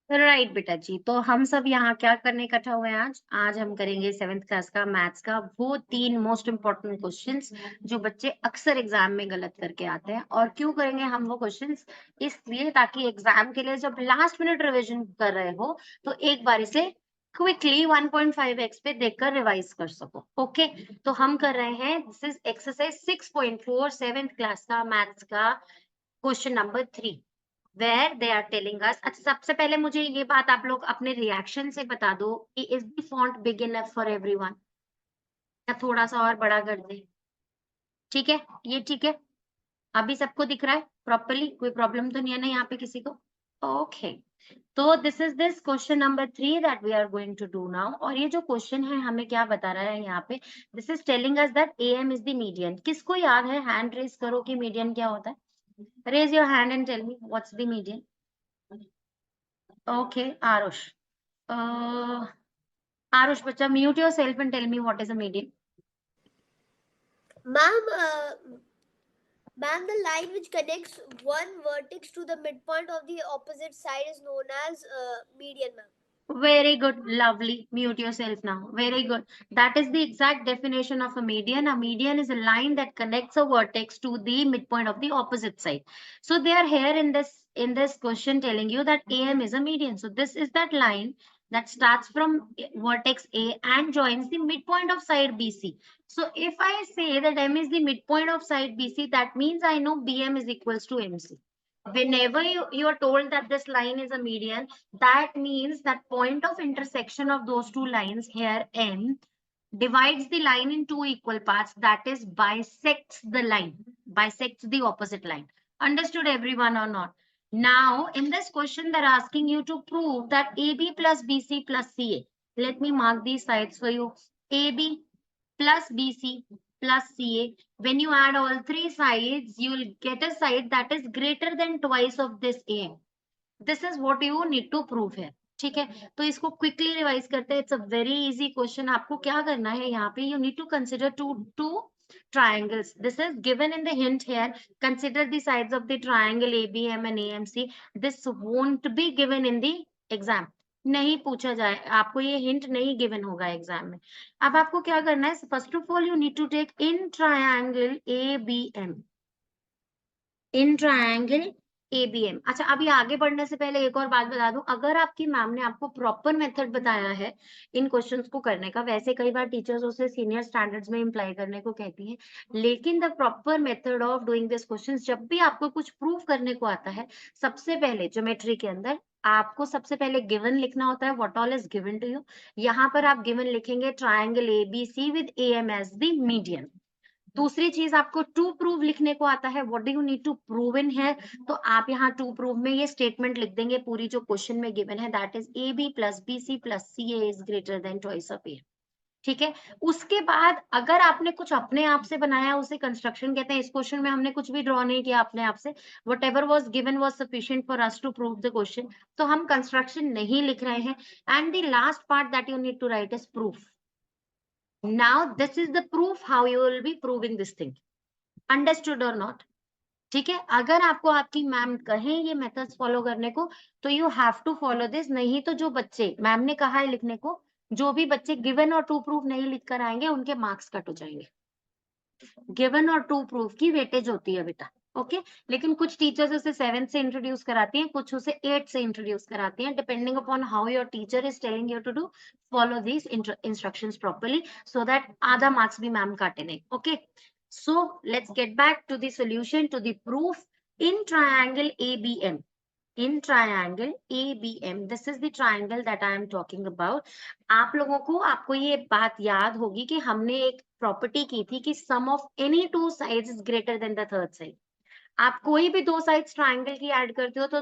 Right बेटा जी, तो हम सब यहाँ क्या करने इकट्ठा हुए हैं आज? आज हम करेंगे 7th क्लास का मैथ्स का वो 3 मोस्ट इम्पोर्टेंट क्वेश्चंस जो बच्चे अक्सर एग्जाम में गलत करके आते हैं। और क्यों करेंगे हम वो क्वेश्चंस? इसलिए ताकि एग्जाम के लिए जब लास्ट मिनट रिवीजन कर रहे हो, तो एक बारी से क्विकली 1.5x पे देखकर रिवाइज कर सको। ओके, तो हम कर रहे हैं, this is exercise 6.4 7th class का मैथ्स का question number 3 where they are telling us. अच्छा, सबसे पहले मुझे ये बात आप लोग अपने रिएक्शन से बता दो कि is the font big enough for everyone, या थोड़ा सा और बड़ा कर दे? ठीक है, ये ठीक है? अभी सबको दिख रहा है प्रॉपर्ली? कोई प्रॉब्लम तो नहीं है ना यहाँ पे किसी को? ओके, तो this is this question number 3 that we are going to do now. और ये जो क्वेश्चन है हमें क्या बता रहा है यहाँ पे? This is telling us that M is the median. किसको याद है? हैंड रेज करो कि मीडियन क्या होता है। Raise your hand and tell me what's the median. Okay, Arush. Uh, Arush, bacha, mute yourself and tell me what is a median. Ma'am, ma'am, the line which connects one vertex to the midpoint of the opposite side is known as median, ma'am. Very good, lovely. Mute yourself now. Very good. That is the exact definition of a median. A median is a line that connects a vertex to the midpoint of the opposite side. So they are here in this question telling you that AM is a median. So this is that line that starts from vertex A and joins the midpoint of side BC. So if I say that M is the midpoint of side BC, that means I know BM is equals to MC. Whenever you are told that this line is a median, that means that point of intersection of those two lines here, M, divides the line in two equal parts, that is bisects the line, bisects the opposite line. Understood everyone or not? Now, in this question, they're asking you to prove that AB plus BC plus CA. Let me mark these sides for you. AB plus BC plus CA. When you add all three sides, you will get a side that is greater than twice of this AM. This is what you need to prove है। ठीक है, तो इसको quickly revise करते हैं। It's a very easy question. आपको क्या करना है यहाँ पे? You need to consider two triangles. This is given in the hint here. Consider the sides of the triangle ABM and AMC. This won't be given in the exam. नहीं पूछा जाए, आपको ये हिंट नहीं गिवन होगा exam में। अब आपको क्या करना है? First of all you need to take in triangle ABM, in triangle ABM. अच्छा, अभी आगे बढ़ने से पहले एक और बात बता दूं, अगर आपकी मैम ने आपको प्रॉपर मेथड बताया है इन क्वेश्चंस को करने का, वैसे कई बार टीचर्स उसे सीनियर स्टैंडर्ड्स में इम्प्लाई करने को कहती हैं, लेकिन the proper method of doing this questions, जब भी आपको कुछ प्रूव करने को आता है, सबसे पहले ज्योमेट्री के अंदर आपको सबसे पहले गिवन लिखना होता है, what all is given to you. यहाँ पर आप गिवन लिखेंगे triangle ABC with AM as the median. दूसरी चीज, आपको टू प्रूव लिखने को आता है, what do you need to prove in है, तो आप यहाँ टू प्रूव में ये स्टेटमेंट लिख देंगे पूरी जो क्वेश्चन में गिवन है, that is A B plus B C plus C A is greater than twice of A. ठीक है, उसके बाद अगर आपने कुछ अपने आप से बनाया, उसे कंस्ट्रक्शन कहते हैं। इस क्वेश्चन में हमने कुछ भी ड्रॉ नहीं किया अपने आप से, whatever was given was sufficient for us to prove the question, तो हम कंस्ट्रक्शन नहीं लिख रहे हैं। And the last part that you need to write is proof. Now this is the proof how you will be proving this thing. Understood और not? ठीक है, अगर आपको आपकी मैम कहें ये मेथड्स फॉलो करने को, तो you have to follow this. नहीं तो जो बच्चे, मैम ने कहा है लिखने को, जो भी बच्चे गिवन और टू प्रूफ नहीं लिख कर आएंगे उनके मार्क्स कट हो जाएंगे। गिवन और टू प्रूफ की वेटेज होती है बेटा। ओके, लेकिन कुछ टीचर्स उसे 7th से इंट्रोड्यूस कराती हैं, कुछ उसे 8th से इंट्रोड्यूस कराती हैं, depending upon how your teacher is telling you to do. Follow these instructions properly so that आधा मार्क्स भी मैम काटे नहीं। Okay, so let's get back to the solution, to the proof. In triangle ABM, in triangle ABM, this is the triangle that I am talking about. आप लोगों को, आपको ये बात याद होगी कि हमने एक प्रॉपर्टी की थी कि sum of any two sides is greater than the third side. आप कोई भी दो साइड्स ट्राइंगल की ऐड करते हो तो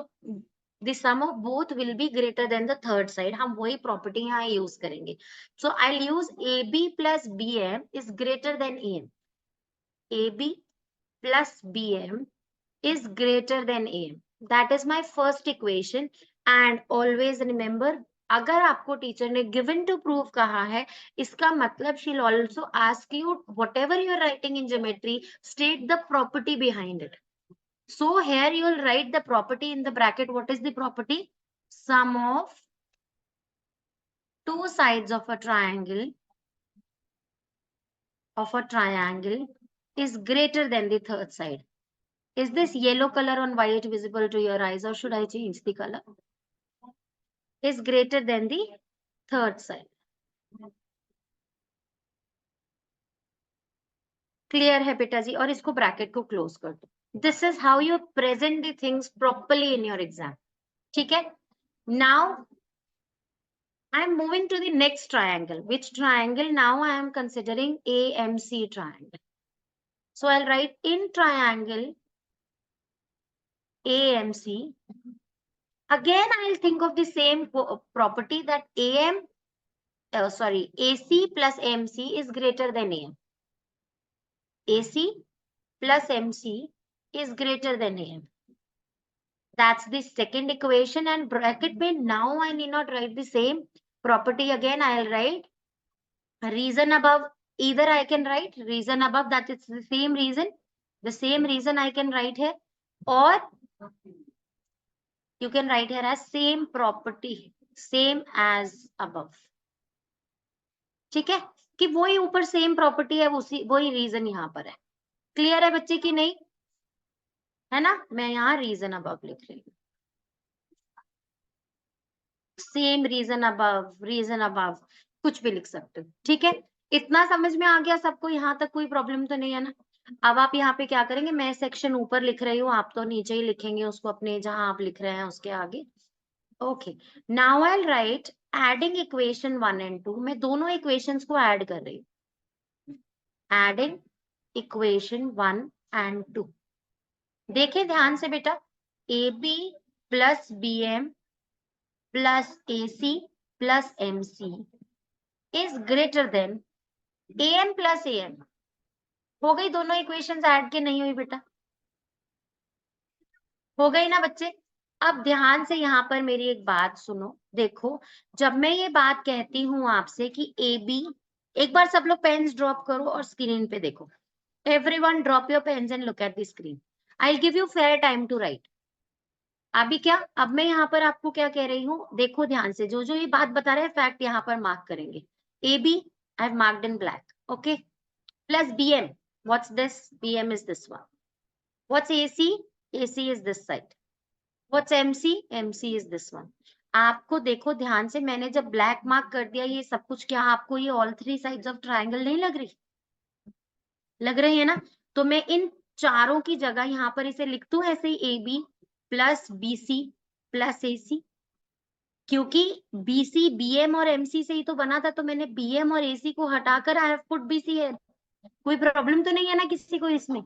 the sum of both will be greater than the third side. हम वही प्रॉपर्टी यहाँ यूज करेंगे। So I'll use AB plus BM is greater than AM. AB plus BM is greater than AM. That is my first equation. And always remember, अगर आपको teacher ने given to prove कहा है, इसका मतलब she'll also ask you whatever you are writing in geometry, state the property behind it. So here you will write the property in the bracket. What is the property? sum of two sides of a triangle is greater than the third side. Is this yellow color on white visible to your eyes, or should I change the color? Is greater than the third side. Clear है बेटा जी? और इसको bracket को close कर दो. This is how you present the things properly in your exam. ठीक है. Now I am moving to the next triangle. Which triangle? Now I am considering AMC triangle. So I'll write in triangle AMC. Again, I'll think of the same property that AC plus MC is greater than AM. AC plus MC is greater than AM. That's the second equation, and bracket में now I need not write the same property again. I'll write reason above. Either I can write reason above, that it's the same reason. The same reason I can write here, or you can write here as same property, same as above. ठीक है कि वही ऊपर same property है, वही reason यहाँ पर है. क्लियर है बच्चे की नहीं? है ना? मैं यहाँ रीजन अबव लिख रही हूँ. सेम रीजन अबव कुछ भी लिख सकते हो. ठीक है. इतना समझ में आ गया सबको? यहाँ तक कोई प्रॉब्लम तो नहीं है ना? अब आप यहाँ पे क्या करेंगे, मैं सेक्शन ऊपर लिख रही हूँ, आप तो नीचे ही लिखेंगे उसको अपने जहां आप लिख रहे हैं उसके आगे. Okay. Now I will write adding equation 1 and 2. मैं दोनों इक्वेशंस को ऐड कर रही हूँ. Adding equation 1 and 2. देखें ध्यान से बेटा. AB plus BM plus AC plus MC is greater than AM plus AM. हो गई दोनों इक्वेशंस ऐड के नहीं हुई बेटा? हो गई ना बच्चे? अब ध्यान से यहाँ पर मेरी एक बात सुनो. देखो, जब मैं ये बात कहती हूँ आपसे कि AB, एक बार सब लोग पेन्स ड्रॉप करो और स्क्रीन पे देखो. Everyone drop your pens and look at the screen. I will give you fair time to write. अभी क्या, अब मैं यहाँ पर आपको क्या कह रही हूँ, देखो ध्यान से. जो जो ये बात बता रहे हैं फैक्ट यहाँ पर मार्क करेंगे. AB I have marked in black. Okay. Plus BM. What's this? BM is this one. What's AC? AC is this side. What's MC? MC is this one. आपको देखो ध्यान से, मैंने जब ब्लैक मार्क कर दिया ये सब कुछ, क्या आपको ये all three sides of triangle नहीं लग रही? लग रही है ना? तो मैं इन चारों की जगह यहाँ पर इसे लिख दूं ऐसे ही, AB plus BC plus AC. क्योंकि BC BM और MC से ही तो बना था, तो मैंने BM और AC को हटाकर आई हैव पुट BC है. कोई प्रॉब्लम तो नहीं है ना किसी को इसमें?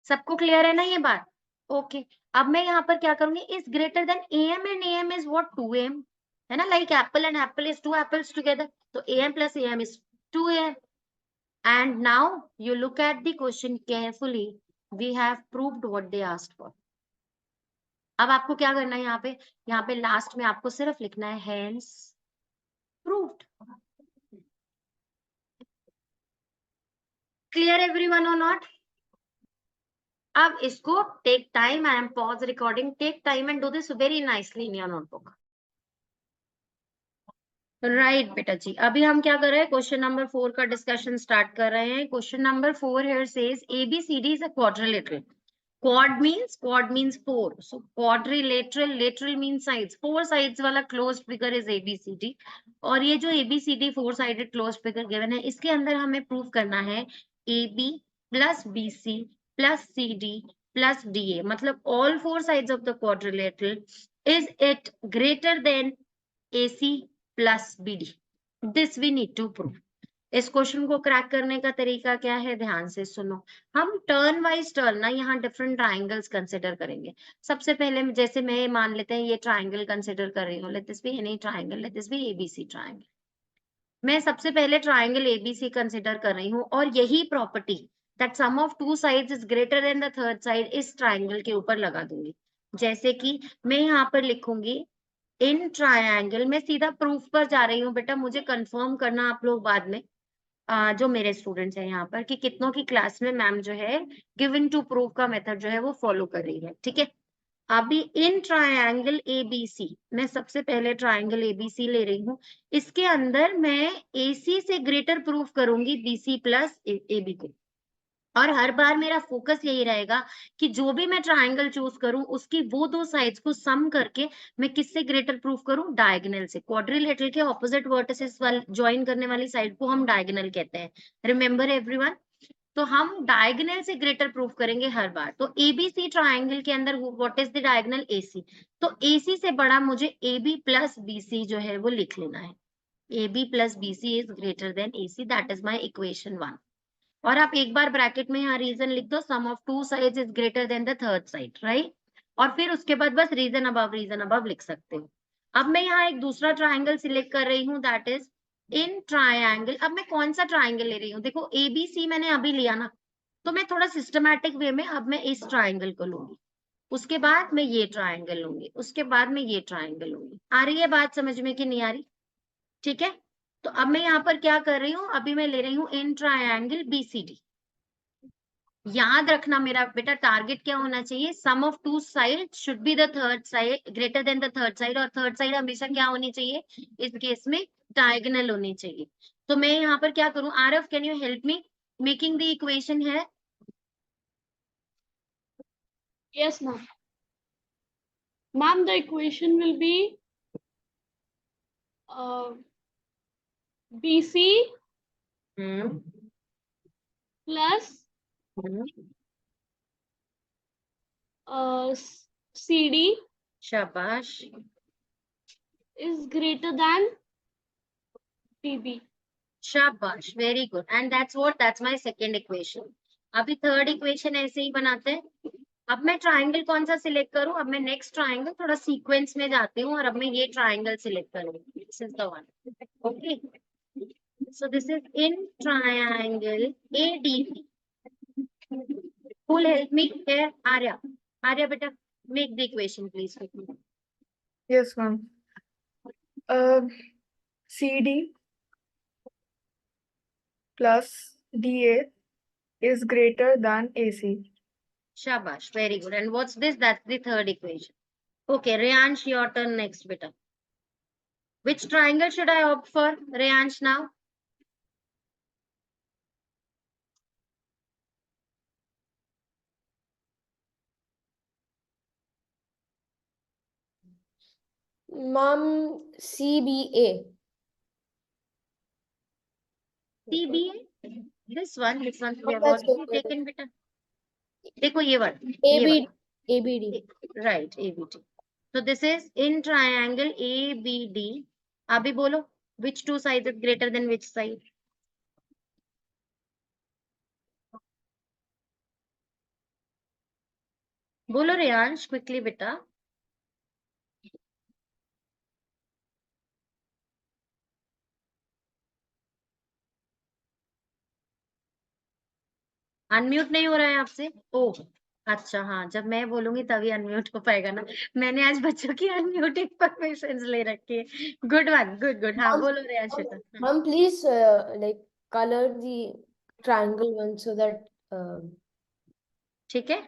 सबको क्लियर है ना ये बात? ओके. अब मैं यहाँ पर क्या करूंगी, is greater then AM and AM is what? 2AM. है ना? Like Apple and Apple is 2 apples together. तो AM plus AM is 2AM. And now you look at the question carefully. We have proved what they asked for. अब आपको क्या करना है यहाँ पे लास्ट में आपको सिर्फ लिखना है hence proved. Clear everyone or not? अब इसको take time, I am pause recording, take time and do this very nicely in your notebook. Right बेटा जी. अभी हम क्या कर रहे हैं, क्वेश्चन नंबर 4 का डिस्कशन स्टार्ट कर रहे हैं. Question number 4 here says ABCD is a quadrilateral. Quad means 4. So quadrilateral, lateral means sides. 4 sides वाला closed figure is ABCD. और ये जो ABCD 4-sided closed figure given है, इसके अंदर हमें प्रूव करना है AB plus BC plus CD plus DA. मतलब all 4 sides of the quadrilateral, is it greater than AC plus BD? This we need to prove. इस क्वेश्चन को crack करने का तरीका क्या है, ध्यान से सुनो. हम टर्न वाइज टर्न ना यहाँ डिफरेंट ट्राइंगल्स कंसिडर करेंगे. सबसे पहले जैसे मैं मान लेते हैं ये ट्राइंगल कंसिडर कर रही हूँ. Let this be any triangle, let this be ABC triangle. मैं सबसे पहले ट्राइंगल ABC कंसिडर कर रही हूँ, और यही property that sum of 2 sides is greater than the third side इस ट्राइंगल के ऊपर लगा दूंगी. जैसे कि मैं यहाँ पर लिखूंगी इन ट्राइंगल. मैं सीधा प्रूफ पर जा रही हूँ बेटा, मुझे कंफर्म करना आप लोग बाद में, जो मेरे स्टूडेंट्स हैं यहाँ पर, कि कितनों की क्लास में मैम जो है गिवन टू प्रूफ का मेथड जो है वो फॉलो कर रही है. ठीक है. अभी इन ट्रायंगल एबीसी, मैं सबसे पहले ट्रायंगल एबीसी ले रही हूँ, इसके अंदर मैं एसी से ग्रेटर प्रूफ करूंगी बीसी प्लस एबी को, और हर बार मेरा फोकस यही रहेगा कि जो भी मैं ट्रायंगल चूज करूं उसकी वो दो साइड्स को सम करके मैं किससे ग्रेटर प्रूफ करूं, डायगोनल से। क्वाड्रिलेटरल के ऑपोजिट वर्टिसेस वाले ज्वाइन करने वाली साइड को हम डायगोनल कहते हैं, रिमेंबर एवरीवन। तो हम डायगोनल से ग्रेटर प्रूफ करेंगे हर बार। तो एबीसी ट्रायंगल के अंदर what is the diagonal, AC. तो एसी से बड़ा मुझे एबी प्लस बीसी जो है वो लिख लेना है। AB plus BC is greater then AC, that is my equation 1। और आप एक बार ब्रैकेट में यहाँ रीजन लिख दो, sum of two sides is greater than the third side, right. और फिर उसके बाद बस रीजन अबव लिख सकते हो। अब मैं यहाँ एक दूसरा ट्राइंगल सिलेक्ट कर रही हूँ, दैट इज इन ट्रायंगल। अब मैं कौन सा ट्राइंगल ले रही हूँ, देखो ABC मैंने अभी लिया ना, तो मैं थोड़ा सिस्टमैटिक वे में अब मैं इस ट्राइंगल को लूंगी, उसके बाद मैं ये ट्राइंगल लूंगी, उसके बाद मैं ये ट्राइंगल लूंगी। आ रही है बात समझ में कि नहीं आ रही? ठीक है, तो अब मैं यहाँ पर क्या कर रही हूँ, अभी मैं ले रही हूँ इन ट्रायंगल BCD। याद रखना मेरा बेटा, टारगेट क्या होना चाहिए, sum of two side should be the third side greater than the third side, और थर्ड साइड हमेशा क्या होनी चाहिए, इस केस में डायगोनल होनी चाहिए। तो मैं यहाँ पर क्या करूँ, आरफ can you help me making the equation है? Yes, ma'am. Ma'am, the equation will be BC plus CD शाबाश, is greater than DB. शाबाश, very good, and that's my second equation. अभी थर्ड इक्वेशन ऐसे ही बनाते हैं। अब मैं ट्राइंगल कौन सा सिलेक्ट करूं, अब मैं नेक्स्ट ट्राइंगल थोड़ा सीक्वेंस में जाती हूँ, और अब मैं ये ट्राइंगल सिलेक्ट करूंगी, this is the one. Okay, so this is in triangle ADB। Who will help me here? Arya. Arya, beta, make the equation, please. Yes, ma'am. CD plus DA is greater than AC. Shabash, very good. And what's this? That's the third equation. Okay, Rayansh, your turn next, beta. Which triangle should I opt for, Rayansh, now? Ma'am, CBA. CBA? This one we have that's already okay. taken, beta. देखो ये one. ABD. Right, ABD. So this is in triangle ABD. अभी बोलो, which two sides is greater than which side? बोलो Reyansh, quickly बेटा। Unmute नहीं हो रहा है आपसे? ओह अच्छा, हाँ, जब मैं बोलूंगी तभी अनम्यूट हो पाएगा ना। मैंने आज बच्चों की अनम्यूटिंग परमिशंस ले रखी है। Good one, good good. हाँ बोलो रेयांश बेटा। Ma'am, please like color the triangle one so that ठीक है,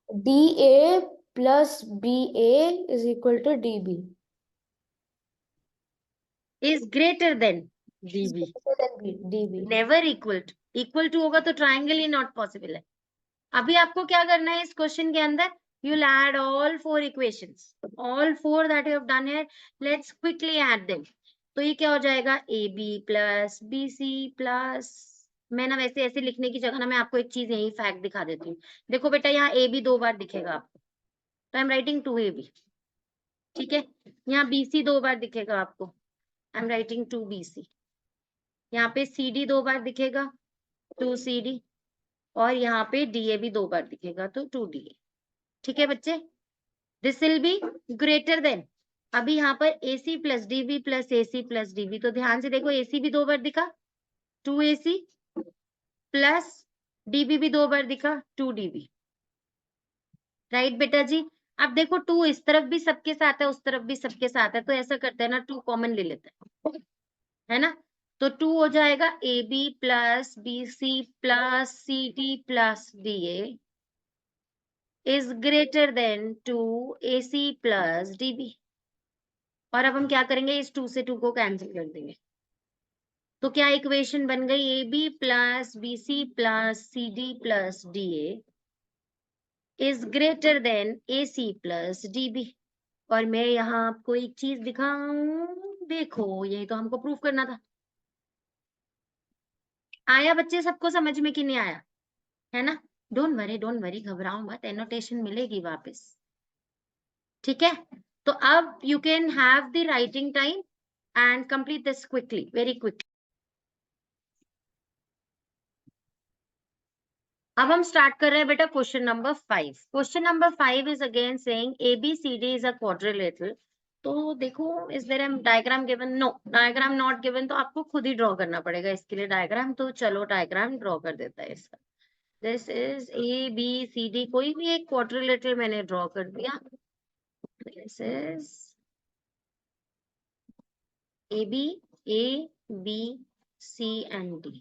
DA plus BA is equal to DB. Is greater than Is DB, greater than DB. Never equal to होगा तो triangle he not possible है। अभी आपको क्या करना है इस क्वेश्चन के अंदर, you will add all four equations, all four that you have done here, let's quickly add them. तो ये क्या हो जाएगा, AB प्लस BC प्लस, मैं ना वैसे ऐसे लिखने की जगह ना मैं आपको एक चीज यही फैक्ट दिखा देती हूँ। देखो बेटा, यहाँ AB 2 बार दिखेगा आपको, तो आई एम राइटिंग 2AB। ठीक है, यहाँ BC 2 बार दिखेगा आपको, आई एम राइटिंग 2BC। यहाँ पे CD 2 बार दिखेगा, 2CD। और यहाँ पे DA भी 2 बार दिखेगा, तो 2DA। ठीक है बच्चे, this will be greater than. अभी यहाँ पर AC plus DB plus AC plus DB, तो ध्यान से देखो, AC भी 2 बार दिखा, 2AC प्लस DB भी 2 बार दिखा, 2DB। राइट बेटा जी। अब देखो 2 इस तरफ भी सबके साथ है, उस तरफ भी सबके साथ है, तो ऐसा करते हैं ना, 2 कॉमन ले लेते हैं, है ना। तो 2 हो जाएगा AB plus BC plus CD plus DA is greater then 2AC plus DB। और अब हम क्या करेंगे, इस 2 से 2 को कैंसिल कर देंगे। तो क्या इक्वेशन बन गई, AB plus BC plus CD plus DA is greater then AC plus DB। और मैं यहाँ आपको एक चीज दिखाऊं, देखो ये तो हमको प्रूफ करना था। आया बच्चे सबको समझ में कि नहीं आया, है ना? डोंट वरी, घबराओ मत, एनोटेशन मिलेगी वापस, ठीक है? तो अब you can have the writing time and complete this quickly, very quick. अब हम स्टार्ट कर रहे हैं बेटा question number 5। Question number 5 is again saying ABCD is a quadrilateral. तो देखो, is there a diagram given? No, diagram not given, तो आपको खुद ही ड्रॉ करना पड़ेगा इसके लिए डायग्राम। तो चलो डायग्राम ड्रॉ कर देता है इसका। दिस इज ABCD, कोई भी एक क्वाड्रिलेटरल मैंने ड्रॉ कर दिया। This is AB, A, B, C and D.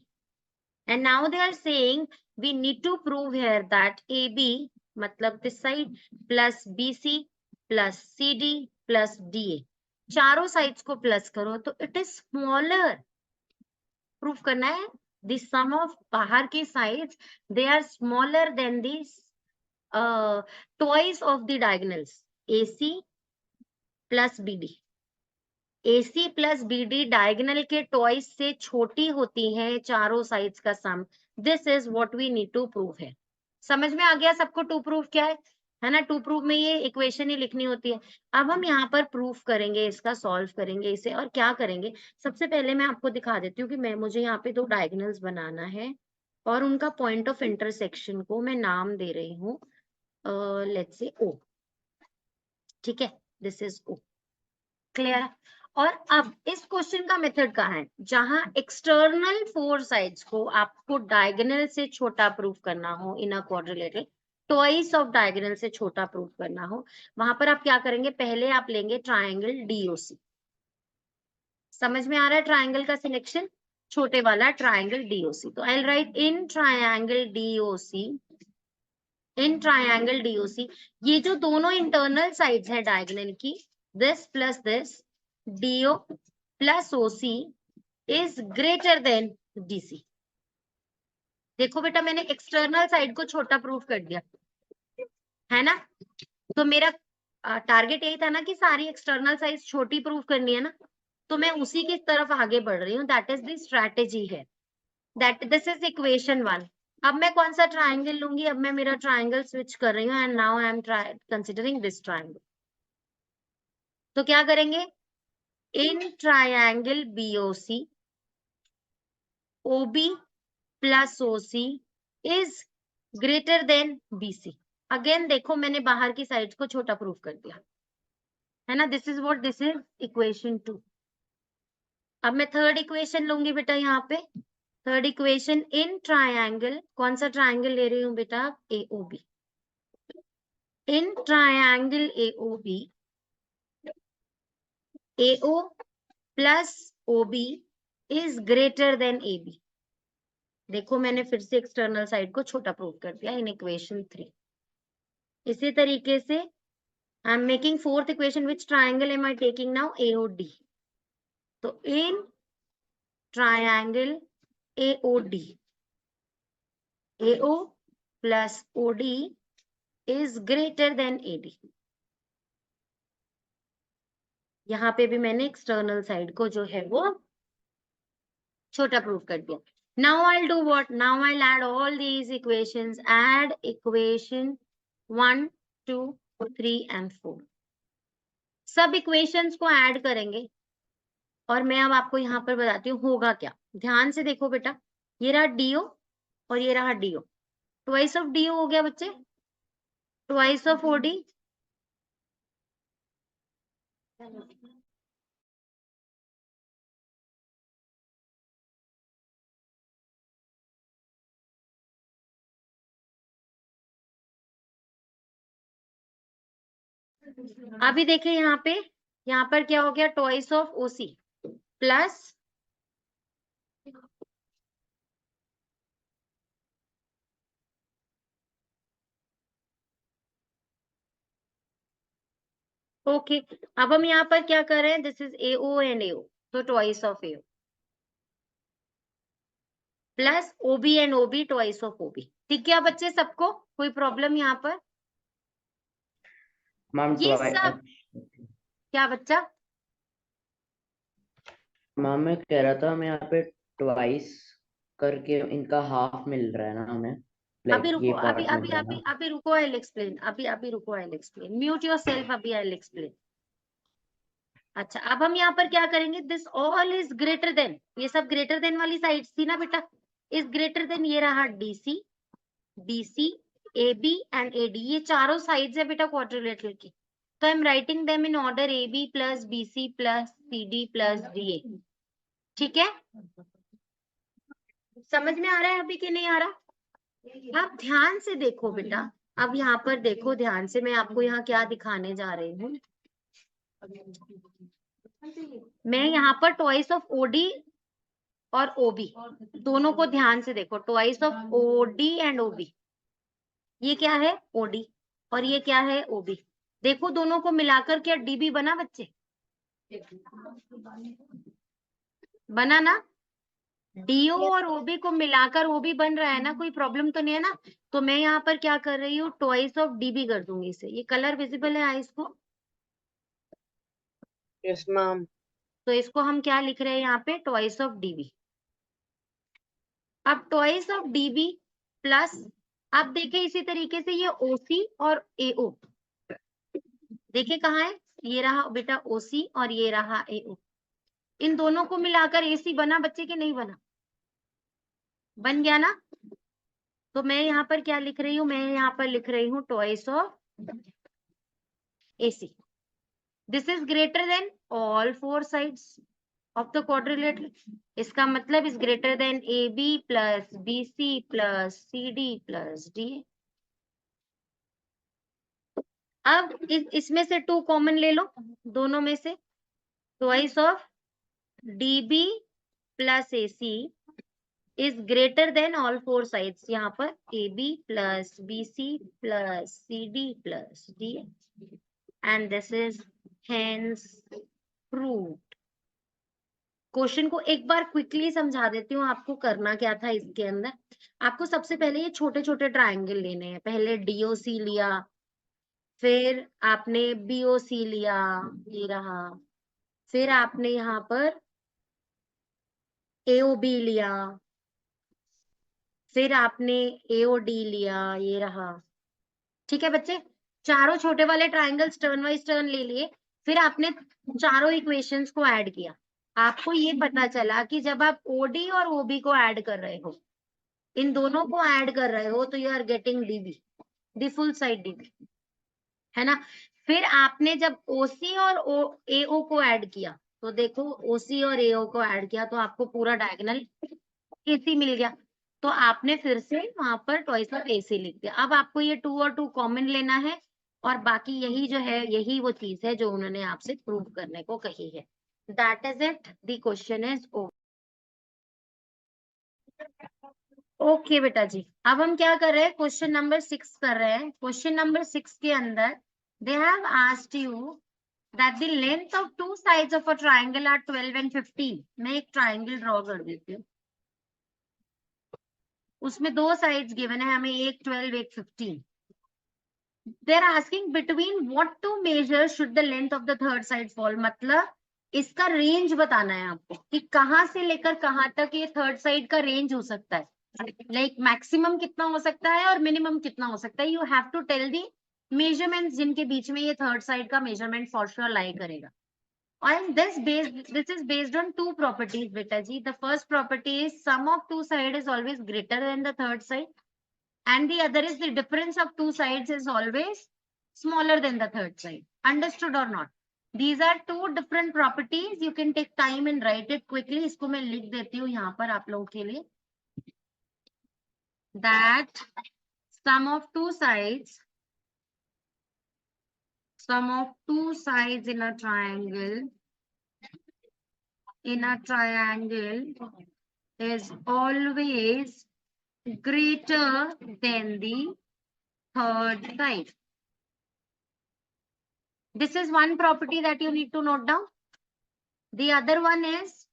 And now they are saying we need to prove here that AB, मतलब this side, plus BC plus CD plus DA, चारों sides को plus करो तो it is smaller. Proof करना है the sum of बाहर के sides they are smaller than the twice of the diagonals AC plus BD। AC plus BD diagonal के twice से छोटी होती है चारों साइड्स का sum. This is what we need to prove है। समझ में आ गया सबको टू प्रूफ क्या है ना? टू प्रूफ में ये इक्वेशन ही लिखनी होती है। अब हम यहाँ पर प्रूफ करेंगे, इसका सॉल्व करेंगे इसे। और क्या करेंगे, सबसे पहले मैं आपको दिखा देती हूँ कि मुझे यहाँ पे दो डायगोनल्स बनाना है और उनका पॉइंट ऑफ इंटरसेक्शन को मैं नाम दे रही हूँ लेट्स से O। ठीक है, दिस इज O। क्लियर? और अब इस क्वेश्चन का मेथड कहाँ है, जहां एक्सटर्नल फोर साइड्स को आपको डायगोनल से छोटा प्रूफ करना हो in a quadrilateral, twice of diagonal से छोटा प्रूफ करना हो, वहां पर आप क्या करेंगे, पहले आप लेंगे ट्राइंगल DOC। समझ में आ रहा है ट्राइंगल का सिलेक्शन, छोटे वाला ट्राइंगल DOC। तो I write in triangle DOC, in triangle DOC ये जो दोनों इंटरनल साइड्स है डायगोनल की, this plus this DO plus OC is greater than DC। देखो बेटा, मैंने एक्सटर्नल साइड को छोटा प्रूफ कर दिया है ना? तो मेरा टारगेट यही था ना कि सारी एक्सटर्नल साइड छोटी प्रूफ करनी है ना, तो मैं उसी की तरफ आगे बढ़ रही हूँ। दैट इज द स्ट्रैटेजी है, दैट दिस इज इक्वेशन 1। अब मैं कौन सा ट्राइंगल लूंगी, अब मैं मेरा ट्राइंगल स्विच कर रही हूँ and now I am considering this triangle. तो क्या करेंगे, in triangle BOC OB plus OC is greater then BC। Again देखो, मैंने बाहर की साइड को छोटा प्रूफ कर दिया है ना? This is what, this is equation 2। अब मैं थर्ड इक्वेशन लूंगी बेटा यहाँ पे। थर्ड इक्वेशन इन ट्राइंगल, कौन सा ट्राइंगल ले रही हूँ बेटा, AOB। In triangle AOB AO plus OB is greater then AB। देखो, मैंने फिर से एक्सटर्नल साइड को छोटा प्रूफ कर दिया इन इक्वेशन 3। इसी तरीके से I am making fourth equation, which triangle am I taking now, AOD। तो in triangle AOD AO plus OD is greater than AD। यहाँ पे भी मैंने एक्सटर्नल साइड को जो है वो छोटा प्रूफ कर दिया। Now I'll do what? Now I'll add all these equations. Add equation 1, 2, 3 and 4. सब इक्वेशंस को ऐड करेंगे और मैं अब आपको यहाँ पर बताती हूँ होगा क्या। ध्यान से देखो बेटा, ये रहा DO और ये रहा DO। ट्वाइस ऑफ DO हो गया बच्चे, ट्वाइस ऑफ OD, अभी देखिए यहाँ पर क्या हो गया, twice of OC plus okay अब हम यहाँ पर क्या कर रहे हैं, this is AO and AO, तो twice of AO plus OB and OB twice of OB। ठीक है बच्चे, सबको कोई प्रॉब्लम यहाँ पर? मैम ये सब क्या बच्चा? मैम मैं कह रहा था हमें यहाँ पे ट्वाइस करके इनका हाफ मिल रहा है ना हमें, अभी लाइक रुको, ये अभी पार्ट अभी मिल रहा है अभी ना। अभी रुको, आई विल एक्सप्लेन, अभी रुको, I will explain, mute yourself, अभी आई विल एक्सप्लेन। अच्छा अब हम यहाँ पर क्या करेंगे, this all is greater then, ये सब ग्रेटर देन वाली साइड्स थी ना बेटा, इज ग्रेटर देन, ये रहा DC, BC, AB and AD, ये चारों साइड्स है बेटा क्वाड्रिलेटरल की, तो I am writing them in order AB plus BC plus CD plus DA। ठीक है, समझ में आ रहा है अभी कि नहीं आ रहा? आप ध्यान से देखो बेटा, अब यहाँ पर देखो ध्यान से, मैं आपको यहाँ क्या दिखाने जा रही हूँ, मैं यहाँ पर ट्वाइस ऑफ OD और OB दोनों को ध्यान से देखो, twice of OD and OB, ये क्या है OD और ये क्या है OB, देखो दोनों को मिलाकर क्या DB बना बच्चे, बना ना, DO और OB को मिलाकर OB बन रहा है ना, कोई प्रॉब्लम तो नहीं है ना? तो मैं यहाँ पर क्या कर रही हूँ, ट्वाइस ऑफ DB कर दूंगी इसे, ये कलर विजिबल है आइस को? Yes ma'am. तो इसको हम क्या लिख रहे हैं यहाँ पे, ट्वाइस ऑफ DB। अब ट्वाइस ऑफ DB प्लस, अब देखे इसी तरीके से ये OC और AO, देखे कहाँ है, ये रहा बेटा OC और ये रहा AO, इन दोनों को मिलाकर AC बना बच्चे के नहीं बना, बन गया ना? तो मैं यहाँ पर क्या लिख रही हूँ, मैं यहाँ पर लिख रही हूँ twice of AC, this is greater then all four sides of the quadrilateral, इसका मतलब is greater then AB plus BC plus CD plus DA। अब इसमें से 2 कॉमन ले लो, दोनों में से, twice of DB plus AC is greater then all four sides, यहाँ पर AB plus BC plus CD plus DA, and this is hence proved. Question को एक बार क्विकली समझा देती हूँ, आपको करना क्या था इसके अंदर, आपको सबसे पहले ये छोटे छोटे ट्राइंगल लेने हैं, पहले DOC लिया, फिर आपने BOC लिया, ये रहा, फिर आपने यहाँ पर AOB लिया, फिर आपने AOD लिया, ये रहा। ठीक है बच्चे, चारों छोटे वाले ट्राइंगल्स टर्न वाइज टर्न ले लिए, फिर आपने चारों इक्वेशंस को ऐड किया, आपको ये पता चला कि जब आप OD और OB को ऐड कर रहे हो, इन दोनों को ऐड कर रहे हो, तो you are getting DB, the full side DB, है ना? फिर आपने जब OC और AO को ऐड किया, तो देखो OC और AO को ऐड किया तो आपको पूरा डायगोनल AC मिल गया, तो आपने फिर से वहां पर ट्वाइस ऑफ AC लिख दिया। अब आपको ये 2 और 2 कॉमन लेना है, और बाकी यही जो है, यही वो चीज है जो उन्होंने आपसे प्रूव करने को कही है। That is it, the question is over. Okay बेटा जी, अब हम क्या कर रहे हैं, क्वेश्चन नंबर 6 कर रहे हैं। क्वेश्चन नंबर 6 के अंदर they have asked you that the length of 2 sides of a triangle are 12 and 15। मैं एक ट्राइंगल ड्रॉ कर देती हूँ, उसमें 2 साइड्स गिवन है हमें, एक 12 एक 15। They are asking between what two measure should the length of the third side fall, मतलब इसका रेंज बताना है आपको कि कहाँ से लेकर कहाँ तक ये थर्ड साइड का रेंज हो सकता है, लाइक मैक्सिमम कितना हो सकता है और मिनिमम कितना हो सकता है। You have to tell the measurements जिनके बीच में ये थर्ड साइड का मेजरमेंट फॉर श्योर लाई करेगा। And this is based on 2 properties, beta ji. The first property is sum of 2 sides is always greater than the third side, and the other is the difference of 2 sides is always smaller than the third side. Understood or not? These are 2 different properties. You can take time and write it quickly. इसको मैं लिख देती हूँ यहाँ पर आप लोगों के लिए, that sum of 2 sides in a triangle is always greater than the third side. This is one property that you need to note down. The other one is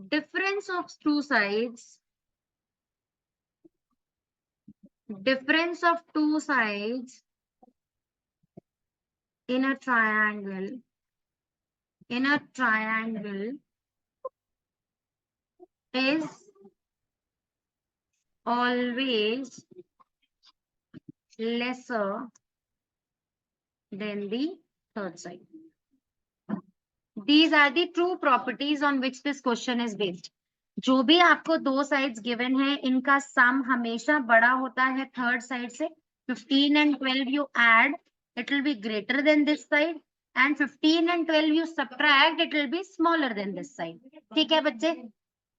difference of two sides. Difference of two sides in a triangle. In a triangle is always lesser than the third side. These are the true properties on which this question is based. जो भी आपको दो sides given है, इनका sum हमेशा बड़ा होता है third side से. 15 and 12 you add, it will be greater than this side, and 15 and 12 you subtract, it will be smaller than this side. ठीक है बच्चे?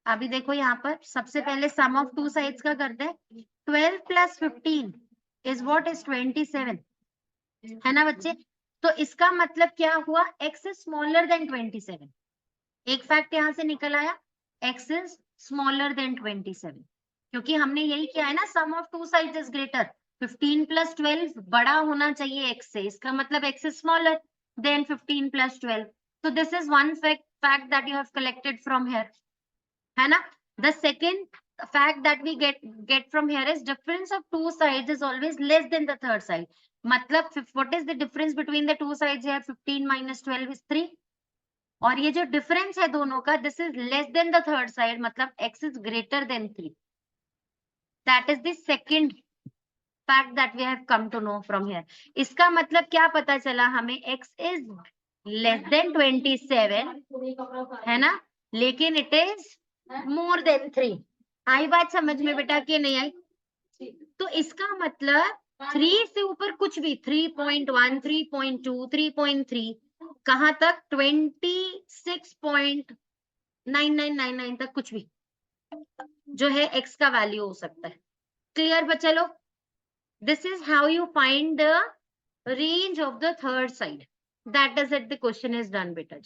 अभी देखो यहाँ पर सबसे पहले sum of two sides का करते हैं. 12 plus 15 is what is 27. है ना बच्चे? तो इसका मतलब क्या हुआ? x is smaller than 27. एक फैक्ट यहां से निकल आया, x is smaller than 27, क्योंकि हमने यही किया है ना, sum of two sides is greater. 15 plus 12 बड़ा होना चाहिए x से, इसका मतलब x is smaller than 15 plus 12. So this is one fact that you have collected from here, है ना? The second fact that we get from here is difference of two sides is always less than the third side. मतलब what is the difference between the two sides here? 15 minus 12 is 3. और ये जो difference है दोनों का, this is less than the third side, मतलब x is greater than 3. That is the second fact that we have come to know from here. इसका मतलब क्या पता चला हमें? x is less than 27, है ना? लेकिन it is more than 3. आई बात समझ में बेटा कि नहीं आई? तो इसका मतलब 3 से ऊपर कुछ भी, 3.1, 3.2, 3.3, कहां तक? 26.9999 तक कुछ भी जो है x का वैल्यू हो सकता है. क्लियर बच्चा लोग? This is how you find the range of the third side. That is it, the question is done बेटा.